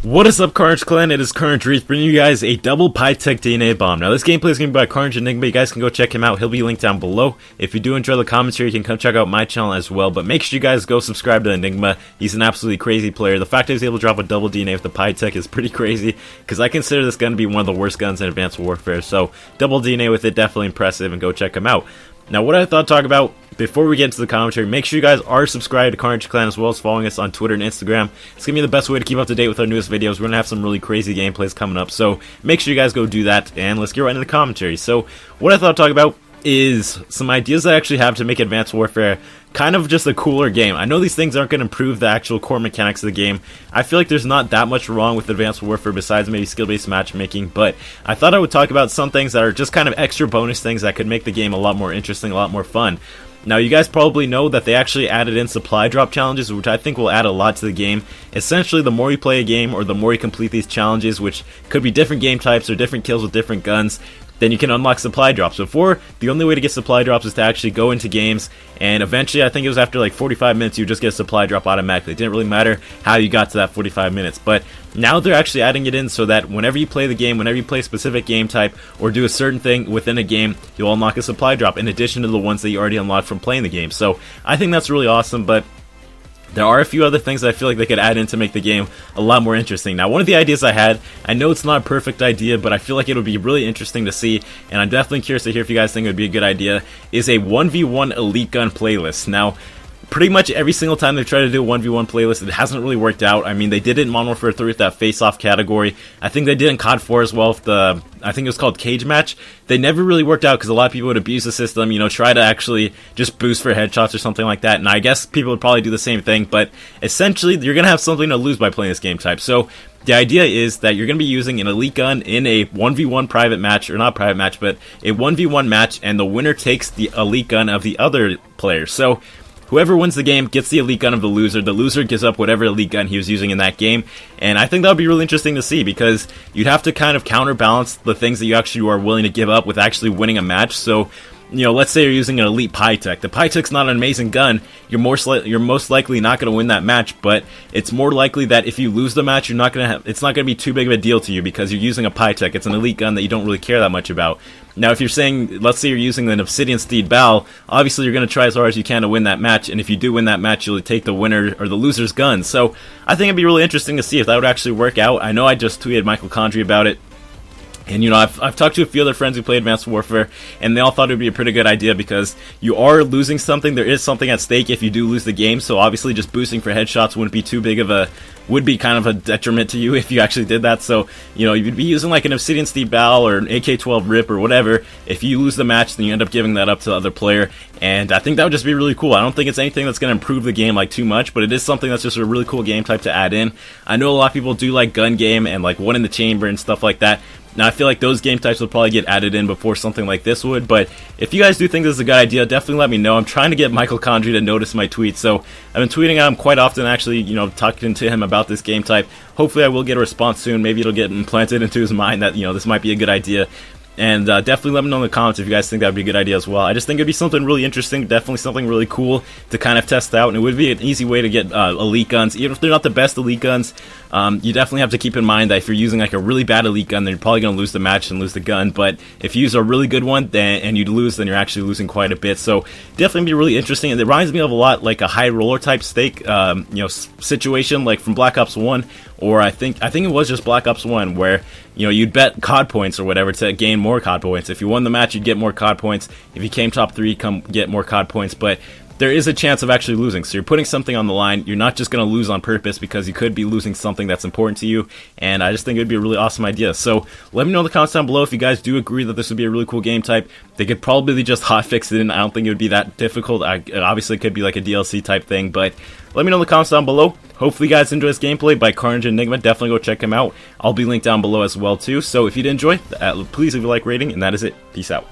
What is up, Carnage Clan? It is Carnage Reef bringing you guys a double PYTAEK DNA bomb. Now, this gameplay is going to be by Carnage Enigma. You guys can go check him out. He'll be linked down below. If you do enjoy the commentary, you can come check out my channel as well. But make sure you guys go subscribe to Enigma. He's an absolutely crazy player. The fact that he's able to drop a double DNA with the PYTAEK is pretty crazy, because I consider this gun to be one of the worst guns in Advanced Warfare. So, double DNA with it, definitely impressive, and go check him out. Now, what I thought I'd talk about before we get into the commentary, make sure you guys are subscribed to Carnage Clan as well as following us on Twitter and Instagram. It's going to be the best way to keep up to date with our newest videos. We're going to have some really crazy gameplays coming up, so make sure you guys go do that, and let's get right into the commentary. So, what I thought I'd talk about is some ideas I actually have to make Advanced Warfare kind of just a cooler game. I know these things aren't going to improve the actual core mechanics of the game. I feel like there's not that much wrong with Advanced Warfare besides maybe skill-based matchmaking, but I thought I would talk about some things that are just kind of extra bonus things that could make the game a lot more interesting, a lot more fun. Now, you guys probably know that they actually added in supply drop challenges, which I think will add a lot to the game. Essentially, the more you play a game, or the more you complete these challenges, which could be different game types or different kills with different guns, then you can unlock supply drops. Before, the only way to get supply drops is to actually go into games, and eventually, I think it was after like 45 minutes, you just get a supply drop automatically. It didn't really matter how you got to that 45 minutes, but now they're actually adding it in so that whenever you play the game, whenever you play a specific game type, or do a certain thing within a game, you'll unlock a supply drop, in addition to the ones that you already unlocked from playing the game. So, I think that's really awesome, but there are a few other things that I feel like they could add in to make the game a lot more interesting. Now, one of the ideas I had, I know it's not a perfect idea, but I feel like it would be really interesting to see, and I'm definitely curious to hear if you guys think it would be a good idea, is a 1v1 elite gun playlist. Now, pretty much every single time they've tried to do a 1v1 playlist, it hasn't really worked out. I mean, they did it in Modern Warfare 3 with that face-off category. I think they did in COD 4 as well with the, I think it was called Cage Match. They never really worked out because a lot of people would abuse the system, you know, try to actually just boost for headshots or something like that. And I guess people would probably do the same thing, but essentially, you're going to have something to lose by playing this game type. So, the idea is that you're going to be using an elite gun in a 1v1 private match, or not private match, but a 1v1 match, and the winner takes the elite gun of the other player. So, whoever wins the game gets the elite gun of the loser gives up whatever elite gun he was using in that game, and I think that would be really interesting to see, because you'd have to kind of counterbalance the things that you actually are willing to give up with actually winning a match. So, you know, let's say you're using an elite PYTAEK. The PYTAEK's not an amazing gun. You're most likely not going to win that match, but it's more likely that if you lose the match, it's not going to be too big of a deal to you because you're using a PYTAEK. It's an elite gun that you don't really care that much about. Now, if you're saying, let's say you're using an Obsidian Steed Bal, obviously you're going to try as hard as you can to win that match, and if you do win that match, you'll take the winner or the loser's gun. So, I think it'd be really interesting to see if that would actually work out. I know I just tweeted Michael Condrey about it. And, you know, I've talked to a few other friends who play Advanced Warfare, and they all thought it would be a pretty good idea because you are losing something. There is something at stake if you do lose the game, so obviously just boosting for headshots wouldn't be too big of a, would be kind of a detriment to you if you actually did that. So, you know, you'd be using like an Obsidian Steed Bal or an AK-12 RIP or whatever. If you lose the match, then you end up giving that up to the other player, and I think that would just be really cool. I don't think it's anything that's going to improve the game like too much, but it is something that's just a really cool game type to add in. I know a lot of people do like gun game and like one in the chamber and stuff like that. Now, I feel like those game types would probably get added in before something like this would, but if you guys do think this is a good idea, definitely let me know. I'm trying to get Michael Condrey to notice my tweets, so I've been tweeting at him quite often, actually, you know, talking to him about this game type. Hopefully I will get a response soon. Maybe it'll get implanted into his mind that, you know, this might be a good idea. And definitely let me know in the comments if you guys think that would be a good idea as well. I just think it would be something really interesting, definitely something really cool to kind of test out, and it would be an easy way to get elite guns. Even if they're not the best elite guns, you definitely have to keep in mind that if you're using like a really bad elite gun, then you're probably going to lose the match and lose the gun. But if you use a really good one and you lose, then you're actually losing quite a bit. So definitely be really interesting, and it reminds me of a lot like a high roller type stake, you know, situation like from Black Ops 1, or I think it was just Black Ops 1, where, you know, you'd bet COD points or whatever to gain more COD points. If you won the match, you'd get more COD points. If you came top 3, you'd get more COD points. But there is a chance of actually losing. So you're putting something on the line. You're not just going to lose on purpose, because you could be losing something that's important to you. And I just think it would be a really awesome idea. So let me know in the comments down below if you guys do agree that this would be a really cool game type. They could probably just hotfix it in. I don't think it would be that difficult. Obviously, it could be like a DLC type thing, but let me know in the comments down below. Hopefully you guys enjoy this gameplay by Carnage Enigma. Definitely go check him out. I'll be linked down below as well too. So if you did enjoy, please leave a like rating, and that is it. Peace out.